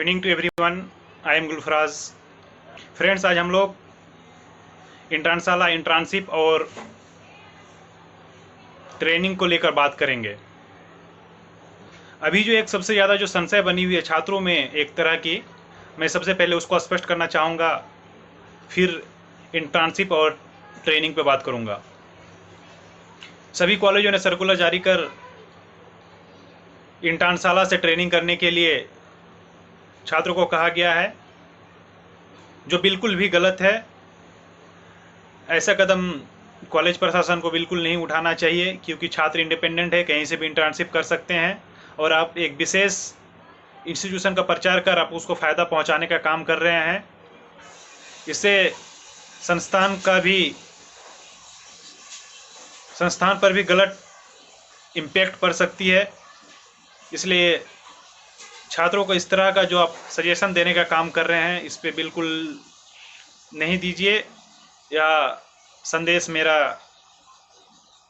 Evening to everyone. I am Gulfaraz. Friends, आज हम लोग इंट्रांसाला इंट्रांशिप और ट्रेनिंग को लेकर बात करेंगे। अभी जो एक सबसे ज़्यादा जो संशय बनी हुई है छात्रों में एक तरह की, मैं सबसे पहले उसको स्पष्ट करना चाहूँगा, फिर इंट्रांशिप और ट्रेनिंग पे बात करूँगा। सभी कॉलेजों ने सर्कुलर जारी कर इंट्रांसाला से ट्रेनिंग करने के लिए छात्रों को कहा गया है, जो बिल्कुल भी गलत है। ऐसा कदम कॉलेज प्रशासन को बिल्कुल नहीं उठाना चाहिए, क्योंकि छात्र इंडिपेंडेंट है, कहीं से भी इंटर्नशिप कर सकते हैं और आप एक विशेष इंस्टीट्यूशन का प्रचार कर आप उसको फ़ायदा पहुंचाने का काम कर रहे हैं। इससे संस्थान पर भी गलत इम्पैक्ट पड़ सकती है। इसलिए छात्रों को इस तरह का जो आप सजेशन देने का काम कर रहे हैं, इस पे बिल्कुल नहीं दीजिए। यह संदेश मेरा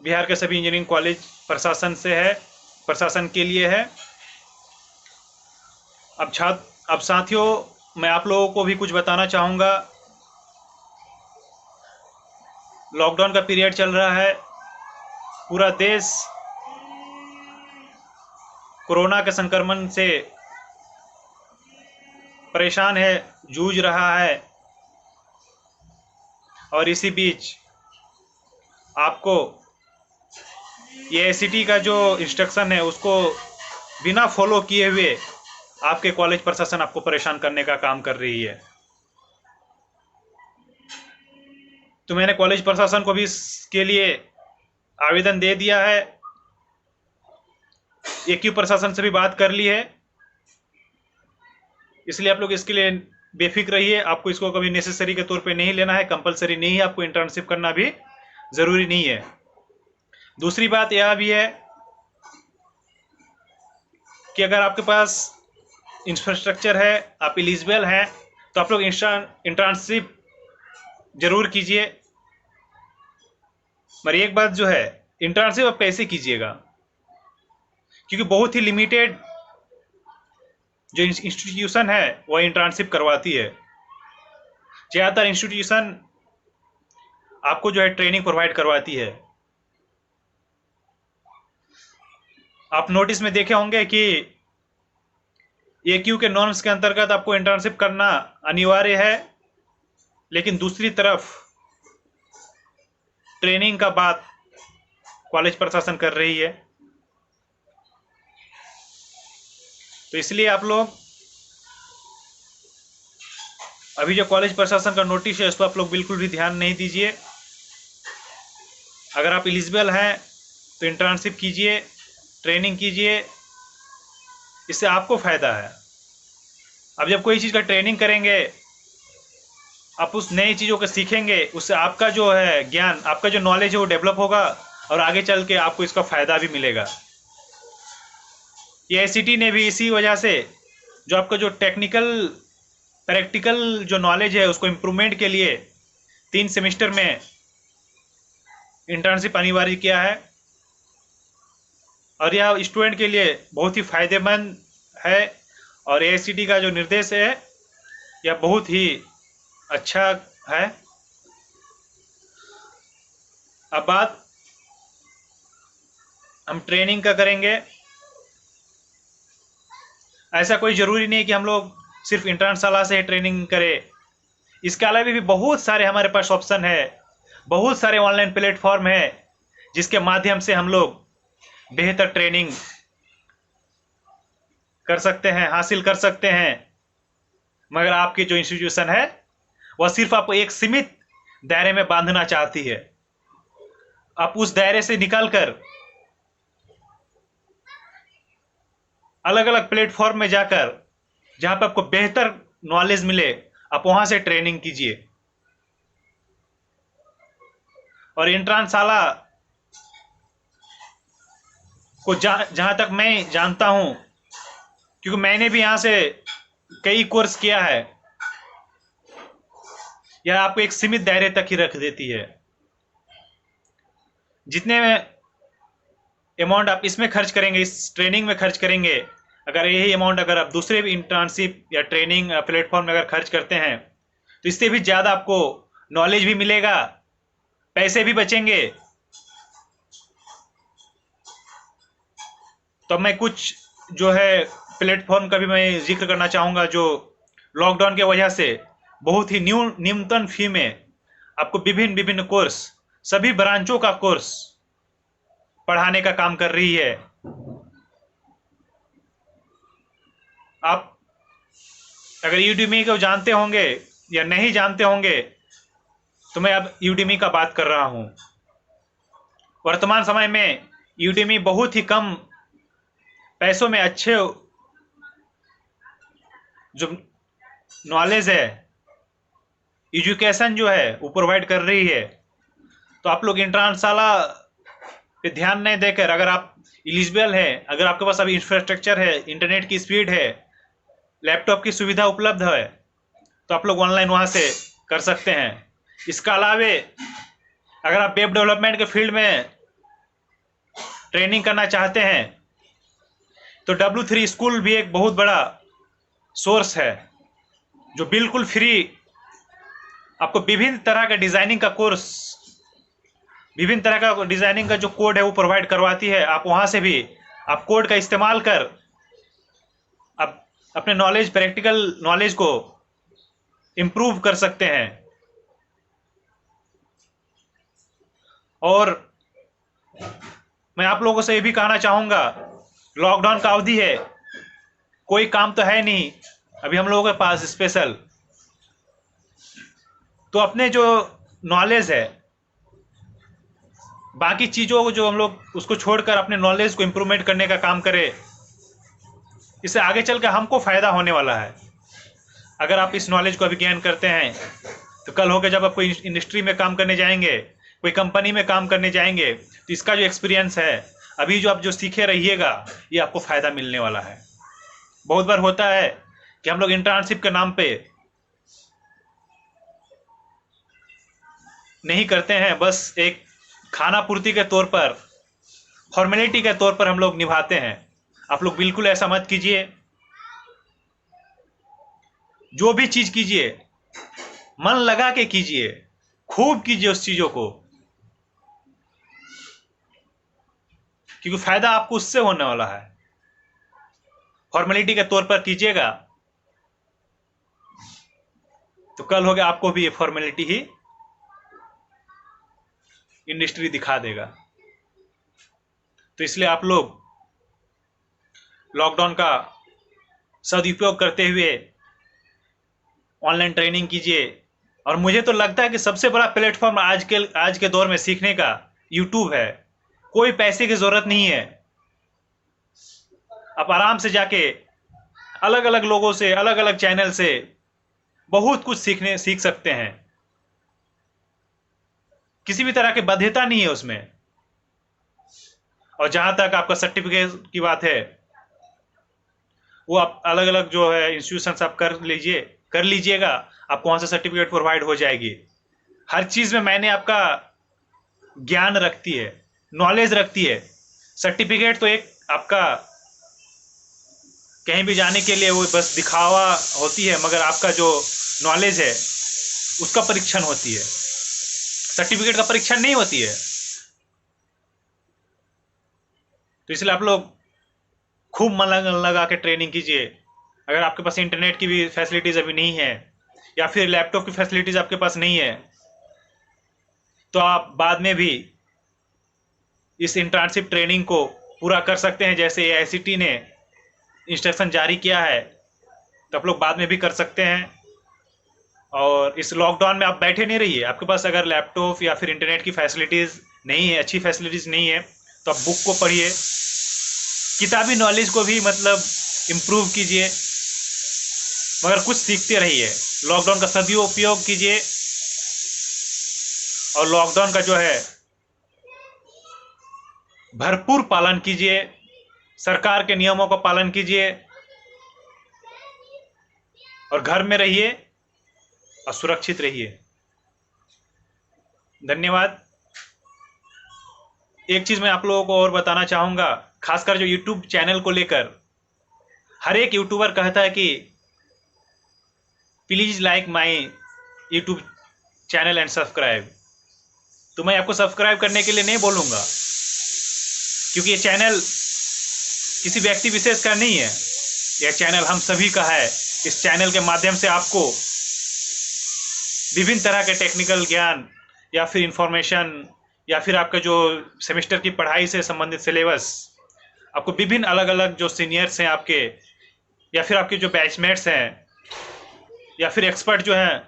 बिहार के सभी इंजीनियरिंग कॉलेज प्रशासन के लिए है। अब साथियों, मैं आप लोगों को भी कुछ बताना चाहूँगा। लॉकडाउन का पीरियड चल रहा है, पूरा देश कोरोना के संक्रमण से परेशान है, जूझ रहा है, और इसी बीच आपको AICTE का जो इंस्ट्रक्शन है उसको बिना फॉलो किए हुए आपके कॉलेज प्रशासन आपको परेशान करने का काम कर रही है। तो मैंने कॉलेज प्रशासन को भी इसके लिए आवेदन दे दिया है, AQ प्रशासन से भी बात कर ली है। इसलिए आप लोग इसके लिए बेफिक्र रहिए। आपको इसको कभी नेसेसरी के तौर पे नहीं लेना है, कंपलसरी नहीं है, आपको इंटर्नशिप करना भी ज़रूरी नहीं है। दूसरी बात यह भी है कि अगर आपके पास इंफ्रास्ट्रक्चर है, आप एलिजिबल हैं, तो आप लोग इंटर्नशिप जरूर कीजिए। मगर एक बात जो है, इंटर्नशिप आप कैसे कीजिएगा, क्योंकि बहुत ही लिमिटेड जो इंस्टीट्यूशन है वह इंटर्नशिप करवाती है। ज़्यादातर इंस्टीट्यूशन आपको जो है ट्रेनिंग प्रोवाइड करवाती है। आप नोटिस में देखे होंगे कि AQ के नॉर्म्स के अंतर्गत आपको इंटर्नशिप करना अनिवार्य है, लेकिन दूसरी तरफ ट्रेनिंग का बात कॉलेज प्रशासन कर रही है। तो इसलिए आप लोग अभी जो कॉलेज प्रशासन का नोटिस है उस पर आप लोग बिल्कुल भी ध्यान नहीं दीजिए। अगर आप एलिजिबल हैं तो इंटर्नशिप कीजिए, ट्रेनिंग कीजिए, इससे आपको फ़ायदा है। अब जब कोई चीज़ का ट्रेनिंग करेंगे, आप उस नई चीज़ों को सीखेंगे, उससे आपका जो है ज्ञान, आपका जो नॉलेज है वो डेवलप होगा और आगे चल के आपको इसका फ़ायदा भी मिलेगा। AICTE ने भी इसी वजह से जो आपका जो प्रैक्टिकल जो नॉलेज है उसको इम्प्रूवमेंट के लिए 3 सेमेस्टर में इंटर्नशिप अनिवार्य किया है, और यह स्टूडेंट के लिए बहुत ही फायदेमंद है। और AICTE का जो निर्देश है यह बहुत ही अच्छा है। अब बात हम ट्रेनिंग का करेंगे। ऐसा कोई ज़रूरी नहीं कि हम लोग सिर्फ इंटर्नशाला से ही ट्रेनिंग करें। इसके अलावा भी बहुत सारे हमारे पास ऑप्शन है, बहुत सारे ऑनलाइन प्लेटफॉर्म है जिसके माध्यम से हम लोग बेहतर ट्रेनिंग कर सकते हैं, हासिल कर सकते हैं। मगर आपकी जो इंस्टीट्यूशन है वह सिर्फ आपको एक सीमित दायरे में बांधना चाहती है। आप उस दायरे से निकलकर अलग अलग प्लेटफॉर्म में जाकर जहां पर आपको बेहतर नॉलेज मिले, आप वहां से ट्रेनिंग कीजिए। और इंट्रांशाला को जहां तक मैं जानता हूं, क्योंकि मैंने भी यहां से कई कोर्स किया है, यह आपको एक सीमित दायरे तक ही रख देती है। जितने अमाउंट आप इसमें खर्च करेंगे, इस ट्रेनिंग में खर्च करेंगे, अगर यही अमाउंट अगर आप दूसरे भी इंटर्नशिप या ट्रेनिंग प्लेटफॉर्म में अगर खर्च करते हैं तो इससे भी ज़्यादा आपको नॉलेज भी मिलेगा, पैसे भी बचेंगे। तो मैं कुछ जो है प्लेटफॉर्म का भी मैं जिक्र करना चाहूँगा जो लॉकडाउन के वजह से बहुत ही न्यूनतम फी में आपको विभिन्न विभिन्न कोर्स, सभी ब्रांचों का कोर्स पढ़ाने का काम कर रही है। आप अगर यूडेमी को जानते होंगे या नहीं जानते होंगे तो मैं अब यूडेमी का बात कर रहा हूँ। वर्तमान समय में यूडेमी बहुत ही कम पैसों में अच्छे जो नॉलेज है, एजुकेशन जो है वो प्रोवाइड कर रही है। तो आप लोग इंट्रांशाला पे ध्यान नहीं देकर, अगर आप एलिजिबल है, अगर आपके पास अभी इंफ्रास्ट्रक्चर है, इंटरनेट की स्पीड है, लैपटॉप की सुविधा उपलब्ध है, तो आप लोग ऑनलाइन वहाँ से कर सकते हैं। इसका अलावे अगर आप वेब डेवलपमेंट के फील्ड में ट्रेनिंग करना चाहते हैं तो W3 स्कूल भी एक बहुत बड़ा सोर्स है जो बिल्कुल फ्री आपको विभिन्न तरह का डिजाइनिंग का कोर्स, विभिन्न तरह का डिजाइनिंग का जो कोड है वो प्रोवाइड करवाती है। आप वहाँ से भी आप कोड का इस्तेमाल कर आप अपने नॉलेज, प्रैक्टिकल नॉलेज को इम्प्रूव कर सकते हैं। और मैं आप लोगों से ये भी कहना चाहूँगा, लॉकडाउन का अवधि है, कोई काम तो है नहीं अभी हम लोगों के पास स्पेशल, तो अपने जो नॉलेज है, बाकी चीज़ों को जो हम लोग उसको छोड़कर अपने नॉलेज को इम्प्रूवमेंट करने का काम करें। इससे आगे चल कर हमको फ़ायदा होने वाला है। अगर आप इस नॉलेज को अभी गेन करते हैं तो कल होकर जब आप कोई इंडस्ट्री में काम करने जाएंगे, कोई कंपनी में काम करने जाएंगे, तो इसका जो एक्सपीरियंस है, अभी जो आप जो सीखे रहिएगा, ये आपको फ़ायदा मिलने वाला है। बहुत बार होता है कि हम लोग इंटर्नशिप के नाम पे नहीं करते हैं, बस एक खाना पूर्ति के तौर पर, फॉर्मेलिटी के तौर पर हम लोग निभाते हैं। आप लोग बिल्कुल ऐसा मत कीजिए। जो भी चीज़ कीजिए मन लगा के कीजिए, खूब कीजिए उस चीज़ों को, क्योंकि फायदा आपको उससे होने वाला है। फॉर्मेलिटी के तौर पर कीजिएगा तो कल हो गया आपको भी ये फॉर्मेलिटी ही इंडस्ट्री दिखा देगा। तो इसलिए आप लोग लॉकडाउन का सदुपयोग करते हुए ऑनलाइन ट्रेनिंग कीजिए। और मुझे तो लगता है कि सबसे बड़ा प्लेटफॉर्म आज के दौर में सीखने का यूट्यूब है। कोई पैसे की ज़रूरत नहीं है। आप आराम से जाके अलग अलग लोगों से, अलग अलग चैनल से बहुत कुछ सीख सकते हैं। किसी भी तरह की बाध्यता नहीं है उसमें। और जहाँ तक आपका सर्टिफिकेट की बात है, वो आप अलग अलग जो है इंस्टीट्यूशन आप कर लीजिएगा, आपको वहाँ से सर्टिफिकेट प्रोवाइड हो जाएगी। हर चीज़ में मैंने आपका ज्ञान रखती है, नॉलेज रखती है। सर्टिफिकेट तो एक आपका कहीं भी जाने के लिए वो बस दिखावा होती है, मगर आपका जो नॉलेज है उसका परीक्षण होती है, सर्टिफिकेट का परीक्षण नहीं होती है। तो इसलिए आप लोग खूब मन लगा के ट्रेनिंग कीजिए। अगर आपके पास इंटरनेट की भी फैसिलिटीज़ अभी नहीं है या फिर लैपटॉप की फैसिलिटीज़ आपके पास नहीं है, तो आप बाद में भी इस इंटर्नशिप ट्रेनिंग को पूरा कर सकते हैं। जैसे AICTE ने इंस्ट्रक्शन जारी किया है, तो आप लोग बाद में भी कर सकते हैं। और इस लॉकडाउन में आप बैठे नहीं रहिए। आपके पास अगर लैपटॉप या फिर इंटरनेट की फैसिलिटीज़ नहीं है, अच्छी फैसिलिटीज़ नहीं है, तो आप बुक को पढ़िए, किताबी नॉलेज को भी मतलब इम्प्रूव कीजिए, मगर कुछ सीखते रहिए। लॉकडाउन का सदुपयोग कीजिए और लॉकडाउन का जो है भरपूर पालन कीजिए, सरकार के नियमों का पालन कीजिए और घर में रहिए और सुरक्षित रहिए। धन्यवाद। एक चीज़ मैं आप लोगों को और बताना चाहूँगा, खासकर जो यूट्यूब चैनल को लेकर, हर एक यूट्यूबर कहता है कि please like my YouTube channel and subscribe. तो मैं आपको सब्सक्राइब करने के लिए नहीं बोलूँगा, क्योंकि ये चैनल किसी व्यक्ति विशेष का नहीं है, यह चैनल हम सभी का है। इस चैनल के माध्यम से आपको विभिन्न तरह के टेक्निकल ज्ञान या फिर इंफॉर्मेशन या फिर आपका जो सेमेस्टर की पढ़ाई से संबंधित सिलेबस, आपको विभिन्न अलग अलग जो सीनियर्स हैं आपके या फिर आपके जो बैचमेट्स हैं या फिर एक्सपर्ट जो हैं,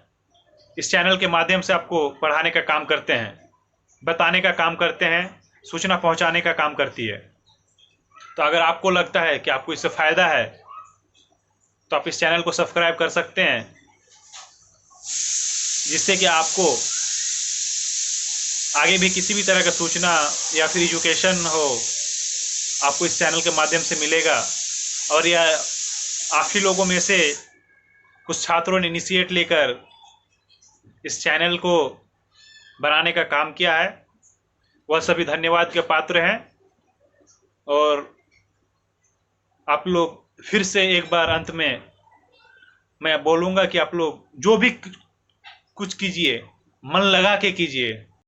इस चैनल के माध्यम से आपको पढ़ाने का काम करते हैं, बताने का काम करते हैं, सूचना पहुंचाने का काम करती है। तो अगर आपको लगता है कि आपको इससे फ़ायदा है तो आप इस चैनल को सब्सक्राइब कर सकते हैं, जिससे कि आपको आगे भी किसी भी तरह का सूचना या फिर एजुकेशन हो, आपको इस चैनल के माध्यम से मिलेगा। और यह आप ही लोगों में से कुछ छात्रों ने इनिशिएट लेकर इस चैनल को बनाने का काम किया है, वह सभी धन्यवाद के पात्र हैं। और आप लोग फिर से एक बार अंत में मैं बोलूँगा कि आप लोग जो भी कुछ कीजिए, मन लगा के कीजिए,